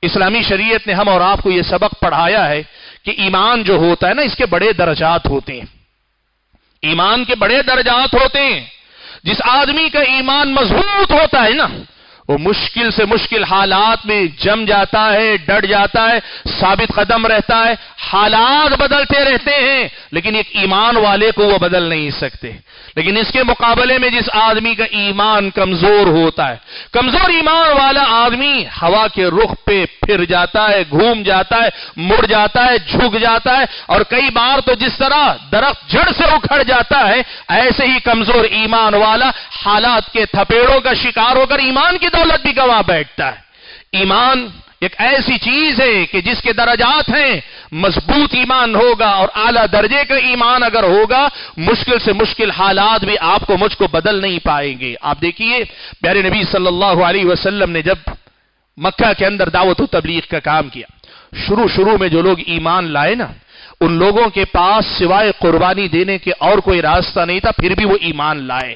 اسلامی شریعت نے ہم اور آپ کو یہ سبق پڑھایا ہے کہ ایمان جو ہوتا ہے نا، اس کے بڑے درجات ہوتے ہیں. ایمان کے بڑے درجات ہوتے ہیں. جس آدمی کا ایمان مضبوط ہوتا ہے نا، وہ مشکل سے مشکل حالات میں جم جاتا ہے، ڈٹ جاتا ہے، ثابت قدم رہتا ہے. حالات بدلتے رہتے ہیں لیکن ایک ایمان والے کو وہ بدل نہیں سکتے. لیکن اس کے مقابلے میں جس آدمی کا ایمان کمزور ہوتا ہے، کمزور ایمان والا آدمی ہوا کے رخ پہ پھر جاتا ہے، گھوم جاتا ہے، مڑ جاتا ہے، جھک جاتا ہے، اور کئی بار تو جس طرح درخت جڑ سے اکھڑ جاتا ہے، ایسے ہی کمزور ایمان والا حالات کے تھپیڑوں کا شکار ہو کر ایمان کی دولت بھی گوا بیٹھتا ہے. ایمان ایک ایسی چیز ہے کہ جس کے درجات ہیں. مضبوط ایمان ہوگا اور اعلیٰ درجے کا ایمان اگر ہوگا، مشکل سے مشکل حالات بھی آپ کو مجھ کو بدل نہیں پائیں گے. آپ دیکھیے پیارے نبی صلی اللہ علیہ وسلم نے جب مکہ کے اندر دعوت و تبلیغ کا کام کیا، شروع میں جو لوگ ایمان لائے نا، ان لوگوں کے پاس سوائے قربانی دینے کے اور کوئی راستہ نہیں تھا، پھر بھی وہ ایمان لائے.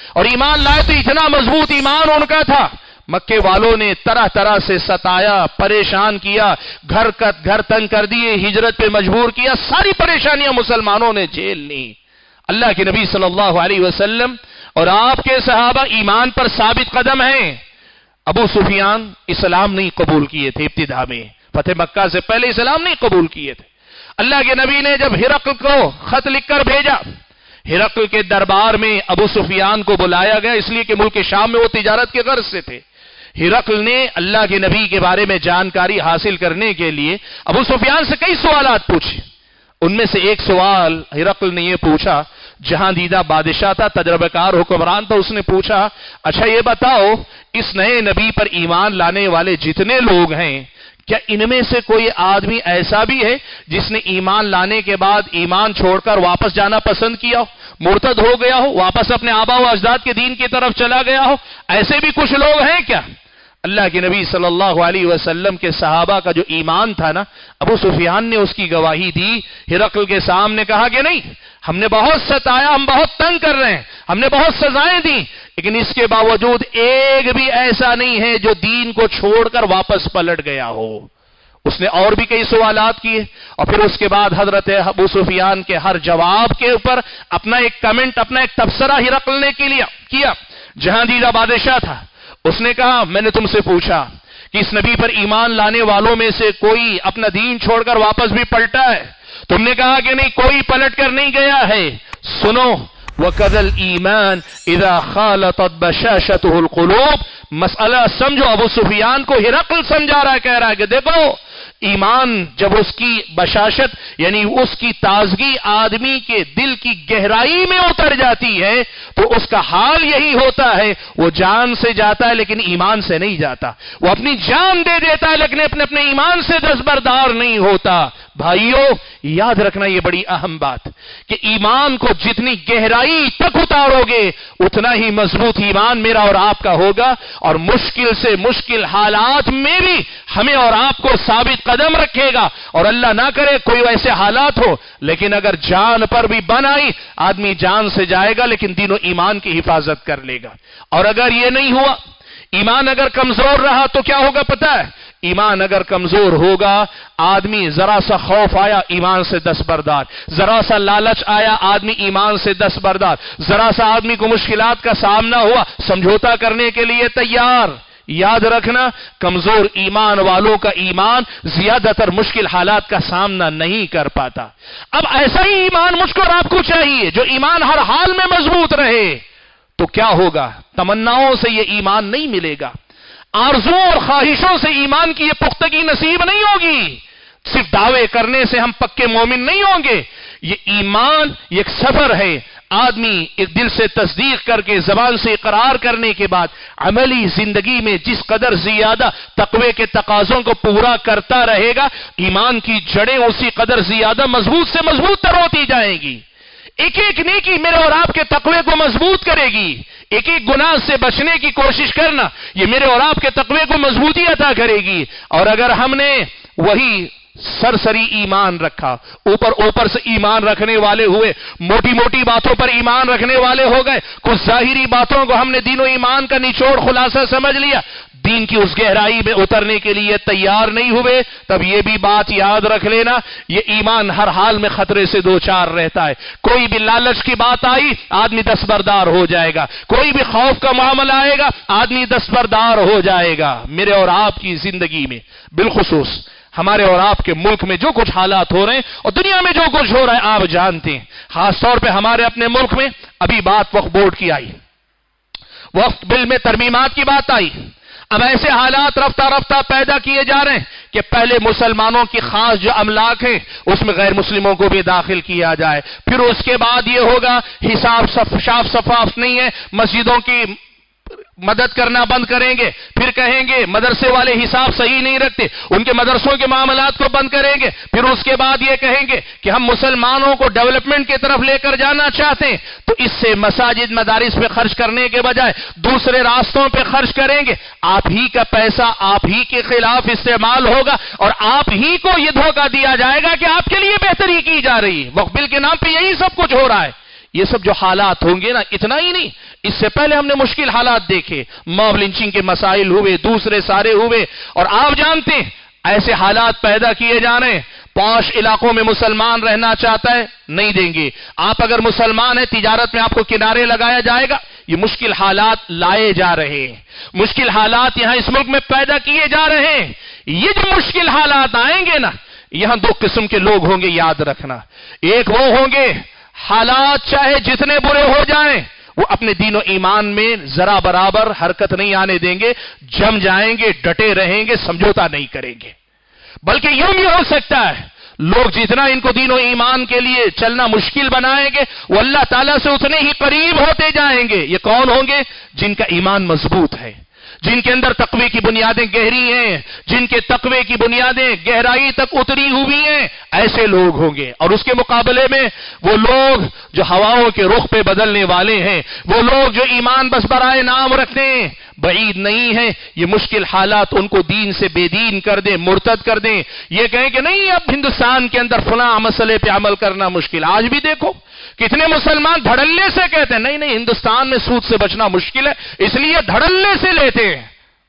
اور ایمان لائے تو اتنا مضبوط ایمان ان کا تھا، مکے والوں نے طرح طرح سے ستایا، پریشان کیا، گھر تنگ کر دیے، ہجرت پہ مجبور کیا، ساری پریشانیاں مسلمانوں نے جھیل لی. اللہ کے نبی صلی اللہ علیہ وسلم اور آپ کے صحابہ ایمان پر ثابت قدم ہیں. ابو سفیان اسلام نہیں قبول کیے تھے، ابتدا میں فتح مکہ سے پہلے اسلام نہیں قبول کیے تھے. اللہ کے نبی نے جب ہرقل کو خط لکھ کر بھیجا، ہرقل کے دربار میں ابو سفیان کو بلایا گیا، اس لیے کہ ملک شام میں وہ تجارت کے غرض سے تھے. ہرقل نے اللہ کے نبی کے بارے میں جانکاری حاصل کرنے کے لیے ابو سفیان سے کئی سوالات پوچھے. ان میں سے ایک سوال ہرقل نے یہ پوچھا، جہاں دیدہ بادشاہ تھا، تجربہ کار حکمران تھا، اس نے پوچھا، اچھا یہ بتاؤ اس نئے نبی پر ایمان لانے والے جتنے لوگ ہیں، کیا ان میں سے کوئی آدمی ایسا بھی ہے جس نے ایمان لانے کے بعد ایمان چھوڑ کر واپس جانا پسند کیا ہو، مرتد ہو گیا ہو، واپس اپنے آبا و اجداد کے دین کی طرف چلا گیا ہو؟ ایسے بھی کچھ لوگ ہیں کیا؟ اللہ کے نبی صلی اللہ علیہ وسلم کے صحابہ کا جو ایمان تھا نا، ابو سفیان نے اس کی گواہی دی. ہرقل کے سامنے کہا کہ نہیں، ہم نے بہت ستایا، ہم بہت تنگ کر رہے ہیں، ہم نے بہت سزائیں دی، لیکن اس کے باوجود ایک بھی ایسا نہیں ہے جو دین کو چھوڑ کر واپس پلٹ گیا ہو. اس نے اور بھی کئی سوالات کیے، اور پھر اس کے بعد حضرت ابو سفیان کے ہر جواب کے اوپر اپنا ایک کمنٹ، اپنا ایک تبصرہ ہرقل نے کیا. جہاں دیدہ بادشاہ تھا، اس نے کہا، میں نے تم سے پوچھا کہ اس نبی پر ایمان لانے والوں میں سے کوئی اپنا دین چھوڑ کر واپس بھی پلٹا ہے؟ تم نے کہا کہ نہیں، کوئی پلٹ کر نہیں گیا ہے. سنو، وَكَذَا الْإِيمَانِ إِذَا خَالَطَتْ بَشَاشَتُهُ الْقُلُوبِ، مسئلہ سمجھو. ابو سفیان کو ہرقل سمجھا رہا ہے، کہہ رہا ہے کہ دیکھو، ایمان جب اس کی بشاشت یعنی اس کی تازگی آدمی کے دل کی گہرائی میں اتر جاتی ہے تو اس کا حال یہی ہوتا ہے، وہ جان سے جاتا ہے لیکن ایمان سے نہیں جاتا، وہ اپنی جان دے دیتا ہے لیکن اپنے ایمان سے دستبردار نہیں ہوتا. بھائیو یاد رکھنا یہ بڑی اہم بات کہ ایمان کو جتنی گہرائی تک اتارو گے اتنا ہی مضبوط ایمان میرا اور آپ کا ہوگا، اور مشکل سے مشکل حالات میں بھی ہمیں اور آپ کو ثابت قدم رکھے گا. اور اللہ نہ کرے کوئی ویسے حالات ہو، لیکن اگر جان پر بھی بن آئی، آدمی جان سے جائے گا لیکن دین و ایمان کی حفاظت کر لے گا. اور اگر یہ نہیں ہوا، ایمان اگر کمزور رہا تو کیا ہوگا پتہ ہے؟ ایمان اگر کمزور ہوگا، آدمی ذرا سا خوف آیا ایمان سے دستبردار، ذرا سا لالچ آیا آدمی ایمان سے دستبردار، ذرا سا آدمی کو مشکلات کا سامنا ہوا سمجھوتا کرنے کے لیے تیار. یاد رکھنا کمزور ایمان والوں کا ایمان زیادہ تر مشکل حالات کا سامنا نہیں کر پاتا. اب ایسا ہی ایمان مجھ کو اور آپ کو چاہیے جو ایمان ہر حال میں مضبوط رہے. تو کیا ہوگا؟ تمناؤں سے یہ ایمان نہیں ملے گا، آرزوں اور خواہشوں سے ایمان کی یہ پختگی نصیب نہیں ہوگی، صرف دعوے کرنے سے ہم پکے مومن نہیں ہوں گے. یہ ایمان یہ ایک سفر ہے، آدمی ایک دل سے تصدیق کر کے زبان سے اقرار کرنے کے بعد عملی زندگی میں جس قدر زیادہ تقوی کے تقاضوں کو پورا کرتا رہے گا، ایمان کی جڑیں اسی قدر زیادہ مضبوط سے مضبوط تر ہوتی جائیں گی. ایک ایک نیکی میرے اور آپ کے تقوی کو مضبوط کرے گی. ایک ایک گناہ سے بچنے کی کوشش کرنا یہ میرے اور آپ کے تقوی کو مضبوطی عطا کرے گی. اور اگر ہم نے وہی سرسری ایمان رکھا، اوپر سے ایمان رکھنے والے ہوئے، موٹی موٹی باتوں پر ایمان رکھنے والے ہو گئے، کچھ ظاہری باتوں کو ہم نے دین و ایمان کا نچوڑ خلاصہ سمجھ لیا، دین کی اس گہرائی میں اترنے کے لیے تیار نہیں ہوئے، تب یہ بھی بات یاد رکھ لینا، یہ ایمان ہر حال میں خطرے سے دوچار رہتا ہے۔ کوئی بھی لالچ کی بات آئی، آدمی دستبردار ہو جائے گا، کوئی بھی خوف کا معاملہ آئے گا، آدمی دستبردار ہو جائے گا۔ میرے اور آپ کی زندگی میں، بالخصوص ہمارے اور آپ کے ملک میں جو کچھ حالات ہو رہے ہیں اور دنیا میں جو کچھ ہو رہا ہے آپ جانتے ہیں، خاص طور پہ ہمارے اپنے ملک میں ابھی بات وقف بورڈ کی آئی، وقف بل میں ترمیمات کی بات آئی۔ اب ایسے حالات رفتہ رفتہ پیدا کیے جا رہے ہیں کہ پہلے مسلمانوں کی خاص جو املاک ہیں اس میں غیر مسلموں کو بھی داخل کیا جائے، پھر اس کے بعد یہ ہوگا حساب صاف شفاف نہیں ہے، مسجدوں کی مدد کرنا بند کریں گے، پھر کہیں گے مدرسے والے حساب صحیح نہیں رکھتے، ان کے مدرسوں کے معاملات کو بند کریں گے، پھر اس کے بعد یہ کہیں گے کہ ہم مسلمانوں کو ڈیولپمنٹ کی طرف لے کر جانا چاہتے ہیں، تو اس سے مساجد مدارس پہ خرچ کرنے کے بجائے دوسرے راستوں پہ خرچ کریں گے، آپ ہی کا پیسہ آپ ہی کے خلاف استعمال ہوگا اور آپ ہی کو یہ دھوکہ دیا جائے گا کہ آپ کے لیے بہتری کی جا رہی ہے۔ وقف بل کے نام پہ یہی سب کچھ ہو رہا ہے۔ یہ سب جو حالات ہوں گے نا، اتنا ہی نہیں، اس سے پہلے ہم نے مشکل حالات دیکھے، موب لنچنگ کے مسائل ہوئے، دوسرے سارے ہوئے، اور آپ جانتے ہیں ایسے حالات پیدا کیے جا رہے ہیں۔ پوش علاقوں میں مسلمان رہنا چاہتا ہے، نہیں دیں گے، آپ اگر مسلمان ہیں تجارت میں آپ کو کنارے لگایا جائے گا۔ یہ مشکل حالات لائے جا رہے ہیں، مشکل حالات یہاں اس ملک میں پیدا کیے جا رہے ہیں۔ یہ جو مشکل حالات آئیں گے نا، یہاں دو قسم کے لوگ ہوں گے، یاد رکھنا۔ ایک وہ ہوں گے حالات چاہے جتنے برے ہو جائیں وہ اپنے دین و ایمان میں ذرا برابر حرکت نہیں آنے دیں گے، جم جائیں گے، ڈٹے رہیں گے، سمجھوتا نہیں کریں گے۔ بلکہ یوں بھی ہو سکتا ہے لوگ جتنا ان کو دین و ایمان کے لیے چلنا مشکل بنائیں گے وہ اللہ تعالیٰ سے اتنے ہی قریب ہوتے جائیں گے۔ یہ کون ہوں گے؟ جن کا ایمان مضبوط ہے، جن کے اندر تقوی کی بنیادیں گہری ہیں، جن کے تقوی کی بنیادیں گہرائی تک اتری ہوئی ہیں، ایسے لوگ ہوں گے۔ اور اس کے مقابلے میں وہ لوگ جو ہواؤں کے رخ پہ بدلنے والے ہیں، وہ لوگ جو ایمان بس برائے نام رکھتے ہیں، بعید نہیں ہے یہ مشکل حالات ان کو دین سے بے دین کر دیں، مرتد کر دیں، یہ کہیں کہ نہیں اب ہندوستان کے اندر فلاں مسئلے پہ عمل کرنا مشکل۔ آج بھی دیکھو کتنے مسلمان دھڑلے سے کہتے ہیں نہیں ہندوستان میں سود سے بچنا مشکل ہے، اس لیے دھڑلے سے لیتے ہیں۔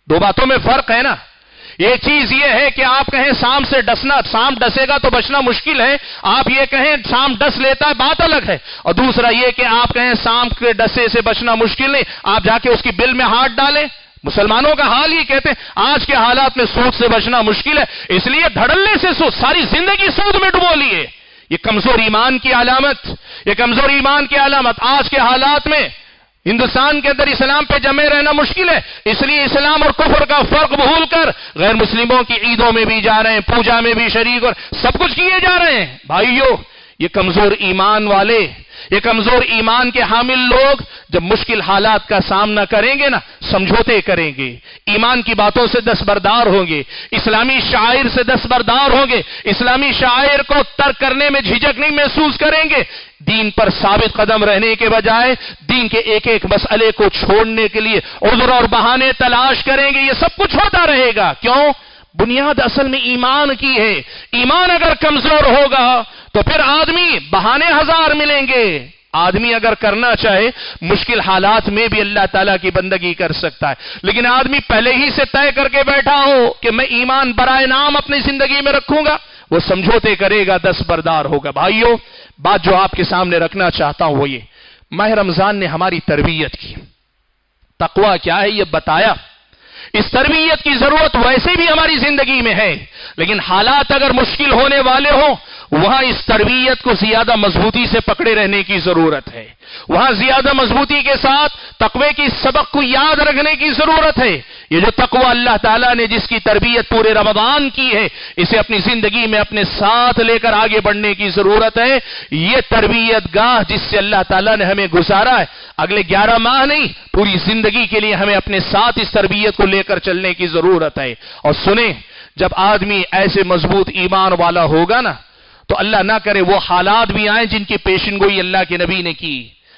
دو باتوں میں فرق ہے نا۔ ایک چیز یہ ہے کہ آپ کہیں سانپ سے ڈسنا، سانپ ڈسے گا تو بچنا مشکل ہے، آپ یہ کہیں سانپ ڈس لیتا ہے، بات الگ ہے۔ اور دوسرا یہ کہ آپ کہیں سانپ کے ڈسے سے بچنا مشکل نہیں، آپ جا کے اس کی بل میں ہاتھ ڈالیں۔ مسلمانوں کا حال ہی کہتے ہیں آج کے حالات میں سود سے بچنا مشکل ہے، اس لیے دھڑلے سے سود، ساری زندگی سود میں ڈبو لیے۔ یہ کمزور ایمان کی علامت، یہ کمزور ایمان کی علامت۔ آج کے حالات میں ہندوستان کے اندر اسلام پہ جمے رہنا مشکل ہے، اس لیے اسلام اور کفر کا فرق بھول کر غیر مسلموں کی عیدوں میں بھی جا رہے ہیں، پوجا میں بھی شریک اور سب کچھ کیے جا رہے ہیں۔ بھائیو یہ کمزور ایمان والے، یہ کمزور ایمان کے حامل لوگ جب مشکل حالات کا سامنا کریں گے نا، سمجھوتے کریں گے، ایمان کی باتوں سے دستبردار ہوں گے، اسلامی شعائر سے دستبردار ہوں گے، اسلامی شعائر کو ترک کرنے میں جھجک نہیں محسوس کریں گے، دین پر ثابت قدم رہنے کے بجائے دین کے ایک ایک مسئلے کو چھوڑنے کے لیے عذر اور بہانے تلاش کریں گے۔ یہ سب کچھ ہوتا رہے گا، کیوں؟ بنیاد اصل میں ایمان کی ہے۔ ایمان اگر کمزور ہوگا تو پھر آدمی بہانے ہزار ملیں گے۔ آدمی اگر کرنا چاہے مشکل حالات میں بھی اللہ تعالیٰ کی بندگی کر سکتا ہے، لیکن آدمی پہلے ہی سے طے کر کے بیٹھا ہو کہ میں ایمان برائے نام اپنی زندگی میں رکھوں گا، وہ سمجھوتے کرے گا، دستبردار ہوگا۔ بھائیو بات جو آپ کے سامنے رکھنا چاہتا ہوں وہ یہ، ماہ رمضان نے ہماری تربیت کی، تقویٰ کیا ہے یہ بتایا۔ اس تربیت کی ضرورت ویسے بھی ہماری زندگی میں ہے، لیکن حالات اگر مشکل ہونے والے ہوں وہاں اس تربیت کو زیادہ مضبوطی سے پکڑے رہنے کی ضرورت ہے، وہاں زیادہ مضبوطی کے ساتھ تقوی کی سبق کو یاد رکھنے کی ضرورت ہے۔ یہ جو تقوی اللہ تعالیٰ نے جس کی تربیت پورے رمضان کی ہے، اسے اپنی زندگی میں اپنے ساتھ لے کر آگے بڑھنے کی ضرورت ہے۔ یہ تربیت گاہ جس سے اللہ تعالیٰ نے ہمیں گزارا ہے، اگلے 11 ماہ نہیں پوری زندگی کے لیے ہمیں اپنے ساتھ اس تربیت کو لے کر چلنے کی ضرورت ہے۔ اور سنیں، جب آدمی ایسے مضبوط ایمان والا ہوگا نا تو اللہ نہ کرے وہ حالات بھی آئیں جن کی پیشن گوئی اللہ کے نبی نے کی۔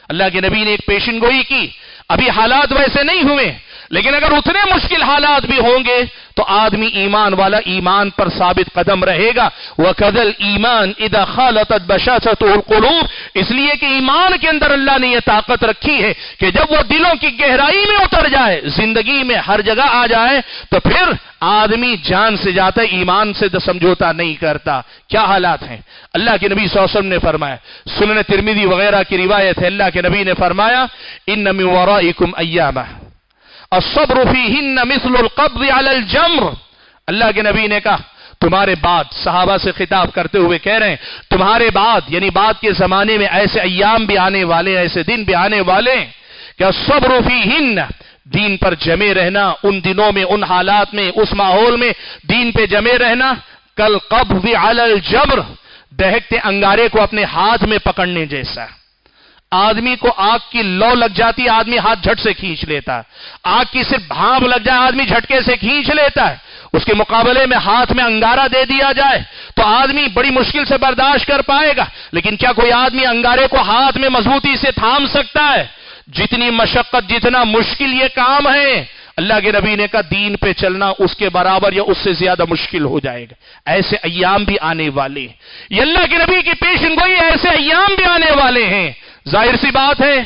اللہ کے نبی نے ایک پیشن گوئی کی، ابھی حالات ویسے نہیں ہوئے لیکن اگر اتنے مشکل حالات بھی ہوں گے تو آدمی ایمان والا ایمان پر ثابت قدم رہے گا. وَكَذَا الْإِيمَانِ إِذَا خَالَطَتْ بَشَاشَتُهُ الْقُلُوبُ، اس لیے کہ ایمان کے اندر اللہ نے یہ طاقت رکھی ہے کہ جب وہ دلوں کی گہرائی میں اتر جائے، زندگی میں ہر جگہ آ جائے، تو پھر آدمی جان سے جاتا ہے، ایمان سے سمجھوتا نہیں کرتا. کیا حالات ہیں؟ اللہ کے نبی صلی اللہ علیہ وسلم نے فرمایا، سنن ترمذی وغیرہ کی روایت ہے، اللہ کے نبی نے فرمایا ان من ورائکم ایامہ الصبر فیہن مثل القبض علی الجمر. اللہ کے نبی نے کہا تمہارے بعد، صحابہ سے خطاب کرتے ہوئے کہہ رہے ہیں تمہارے بعد یعنی بعد کے زمانے میں ایسے ایام بھی آنے والے، ایسے دن بھی آنے والے کہ الصبر فیہن، دین پر جمے رہنا ان دنوں میں، ان حالات میں، اس ماحول میں دین پہ جمے رہنا کالقبض علی الجمر، دہکتے انگارے کو اپنے ہاتھ میں پکڑنے جیسا. آدمی کو آگ کی لو لگ جاتی، آدمی ہاتھ جھٹ سے کھینچ لیتا ہے. آگ کی صرف بھاپ لگ جائے، آدمی جھٹکے سے کھینچ لیتا ہے. اس کے مقابلے میں ہاتھ میں انگارہ دے دیا جائے تو آدمی بڑی مشکل سے برداشت کر پائے گا. لیکن کیا کوئی آدمی انگارے کو ہاتھ میں مضبوطی سے تھام سکتا ہے؟ جتنی مشقت، جتنا مشکل یہ کام ہے، اللہ کے نبی نے کہا دین پہ چلنا اس کے برابر یا اس سے زیادہ مشکل ہو جائے گا. ایسے ایام بھی آنے والے، یہ اللہ کے نبی کی پیشن گوئی، ایسے ایام بھی آنے والے ہیں. ظاہر سی بات ہے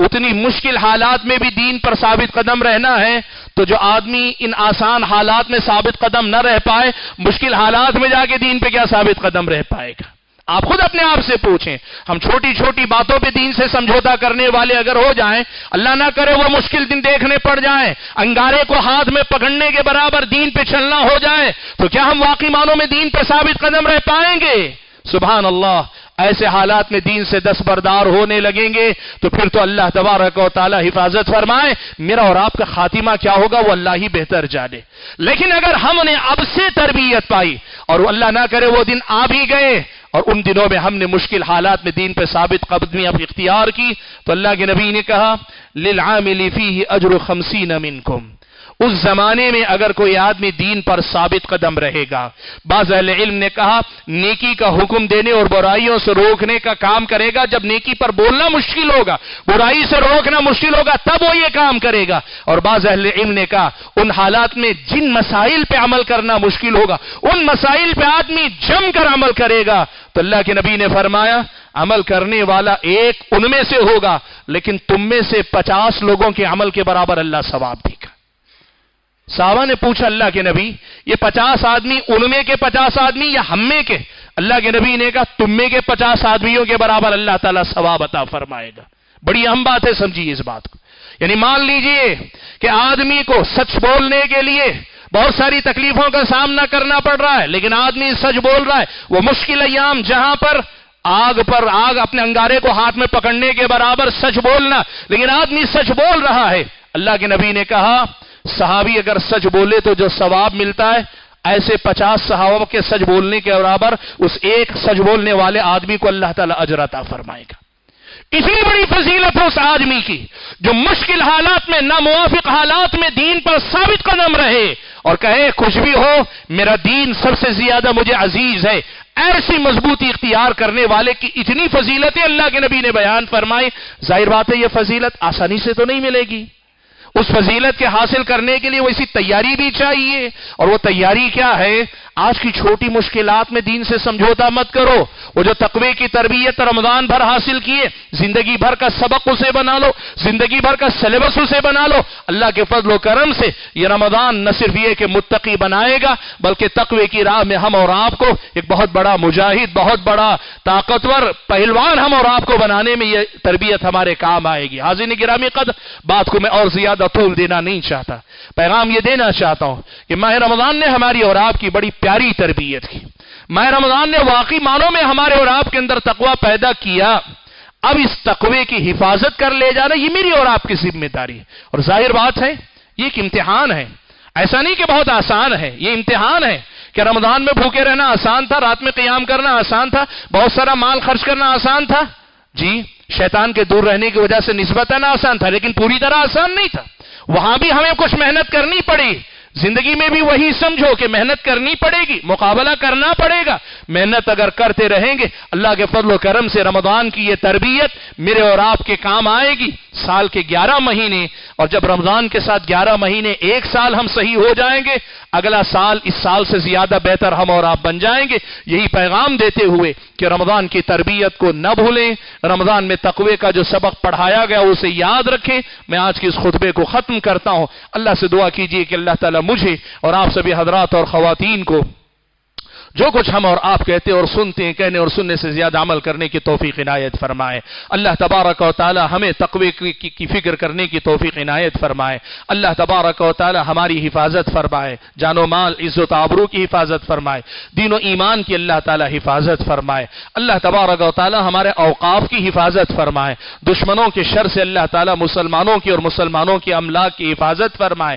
اتنی مشکل حالات میں بھی دین پر ثابت قدم رہنا ہے، تو جو آدمی ان آسان حالات میں ثابت قدم نہ رہ پائے، مشکل حالات میں جا کے دین پہ کیا ثابت قدم رہ پائے گا؟ آپ خود اپنے آپ سے پوچھیں. ہم چھوٹی چھوٹی باتوں پہ دین سے سمجھوتا کرنے والے اگر ہو جائیں، اللہ نہ کرے وہ مشکل دن دیکھنے پڑ جائیں، انگارے کو ہاتھ میں پکڑنے کے برابر دین پہ چلنا ہو جائے، تو کیا ہم واقعی معنوں میں دین پہ ثابت قدم رہ پائیں گے؟ سبحان اللہ. ایسے حالات میں دین سے دستبردار ہونے لگیں گے تو پھر تو اللہ تبارک و تعالی حفاظت فرمائے. میرا اور آپ کا خاتمہ کیا ہوگا وہ اللہ ہی بہتر جانے. لیکن اگر ہم نے اب سے تربیت پائی اور اللہ نہ کرے وہ دن آ بھی گئے اور ان دنوں میں ہم نے مشکل حالات میں دین پہ ثابت قدمی اب اختیار کی، تو اللہ کے نبی نے کہا للعامل فیہ اجر 50 منکم. اس زمانے میں اگر کوئی آدمی دین پر ثابت قدم رہے گا، بعض اہل علم نے کہا نیکی کا حکم دینے اور برائیوں سے روکنے کا کام کرے گا. جب نیکی پر بولنا مشکل ہوگا، برائی سے روکنا مشکل ہوگا، تب وہ یہ کام کرے گا. اور بعض اہل علم نے کہا ان حالات میں جن مسائل پہ عمل کرنا مشکل ہوگا، ان مسائل پہ آدمی جم کر عمل کرے گا. تو اللہ کے نبی نے فرمایا عمل کرنے والا ایک ان میں سے ہوگا، لیکن تم میں سے 50 لوگوں کے عمل کے برابر اللہ ثواب دے گا. صحابہ نے پوچھا اللہ کے نبی یہ 50 آدمی ان میں کے 50 آدمی یا ہم میں کے؟ اللہ کے نبی نے کہا تم میں کے 50 آدمیوں کے برابر اللہ تعالیٰ ثواب عطا فرمائے گا. بڑی اہم بات ہے، سمجھیے اس بات کو. یعنی مان لیجئے کہ آدمی کو سچ بولنے کے لیے بہت ساری تکلیفوں کا سامنا کرنا پڑ رہا ہے، لیکن آدمی سچ بول رہا ہے. وہ مشکل ایام جہاں پر آگ اپنے انگارے کو ہاتھ میں پکڑنے کے برابر سچ بولنا، لیکن آدمی سچ بول رہا ہے. اللہ کے نبی نے کہا صحابی اگر سچ بولے تو جو ثواب ملتا ہے ایسے 50 صحابہ کے سچ بولنے کے برابر اس ایک سچ بولنے والے آدمی کو اللہ تعالیٰ اجر عطا فرمائے گا. اتنی بڑی فضیلت ہے اس آدمی کی جو مشکل حالات میں، ناموافق حالات میں دین پر ثابت قدم رہے اور کہے کچھ بھی ہو میرا دین سب سے زیادہ مجھے عزیز ہے. ایسی مضبوطی اختیار کرنے والے کی اتنی فضیلتیں اللہ کے نبی نے بیان فرمائی. ظاہر بات ہے یہ فضیلت آسانی سے تو نہیں ملے گی. اس فضیلت کے حاصل کرنے کے لیے وہ اسی تیاری بھی چاہیے. اور وہ تیاری کیا ہے؟ آج کی چھوٹی مشکلات میں دین سے سمجھوتا مت کرو. وہ جو تقوی کی تربیت رمضان بھر حاصل کیے، زندگی بھر کا سبق اسے بنا لو، زندگی بھر کا سلیبس اسے بنا لو. اللہ کے فضل و کرم سے یہ رمضان نہ صرف یہ کہ متقی بنائے گا، بلکہ تقوی کی راہ میں ہم اور آپ کو ایک بہت بڑا مجاہد، بہت بڑا طاقتور پہلوان ہم اور آپ کو بنانے میں یہ تربیت ہمارے کام آئے گی. حاضرین گرامی قدر، بات کو میں اور زیادہ طول دینا نہیں چاہتا. پیغام یہ دینا چاہتا ہوں کہ ماہ رمضان نے ہماری اور آپ کی بڑی پیاری تربیت کی. ماہ رمضان نے واقعی معنوں میں ہمارے اور آپ کے اندر تقوی پیدا کیا. اب اس تقوی کی حفاظت کر لے جانا یہ میری اور آپ کی ذمہ داری ہے. اور ظاہر بات ہے یہ ایک امتحان ہے. ایسا نہیں کہ بہت آسان ہے، یہ امتحان ہے. کہ رمضان میں بھوکے رہنا آسان تھا، رات میں قیام کرنا آسان تھا، بہت سارا مال خرچ کرنا آسان تھا؟ جی شیطان کے دور رہنے کی وجہ سے نسبتاً آسان تھا، لیکن پوری طرح آسان نہیں تھا. وہاں بھی ہمیں کچھ محنت کرنی پڑی. زندگی میں بھی وہی سمجھو کہ محنت کرنی پڑے گی، مقابلہ کرنا پڑے گا. محنت اگر کرتے رہیں گے اللہ کے فضل و کرم سے رمضان کی یہ تربیت میرے اور آپ کے کام آئے گی. سال کے 11 مہینے، اور جب رمضان کے ساتھ 11 مہینے ایک سال ہم صحیح ہو جائیں گے، اگلا سال اس سال سے زیادہ بہتر ہم اور آپ بن جائیں گے. یہی پیغام دیتے ہوئے کہ رمضان کی تربیت کو نہ بھولیں، رمضان میں تقوی کا جو سبق پڑھایا گیا اسے یاد رکھیں. میں آج کے اس خطبے کو ختم کرتا ہوں. اللہ سے دعا کیجیے کہ اللہ تعالیٰ مجھے اور آپ سبھی حضرات اور خواتین کو جو کچھ ہم اور آپ کہتے اور سنتے ہیں، کہنے اور سننے سے زیادہ عمل کرنے کی توفیق عنایت فرمائے. اللہ تبارک و تعالی ہمیں تقوی کی فکر کرنے کی توفیق عنایت فرمائے. اللہ تبارک و تعالی ہماری حفاظت فرمائے، جان و مال عزت آبرو کی حفاظت فرمائے، دین و ایمان کی اللہ تعالی حفاظت فرمائے. اللہ تبارک و تعالی ہمارے اوقاف کی حفاظت فرمائے. دشمنوں کے شر سے اللہ تعالی مسلمانوں کی اور مسلمانوں کے املاک کی حفاظت فرمائے.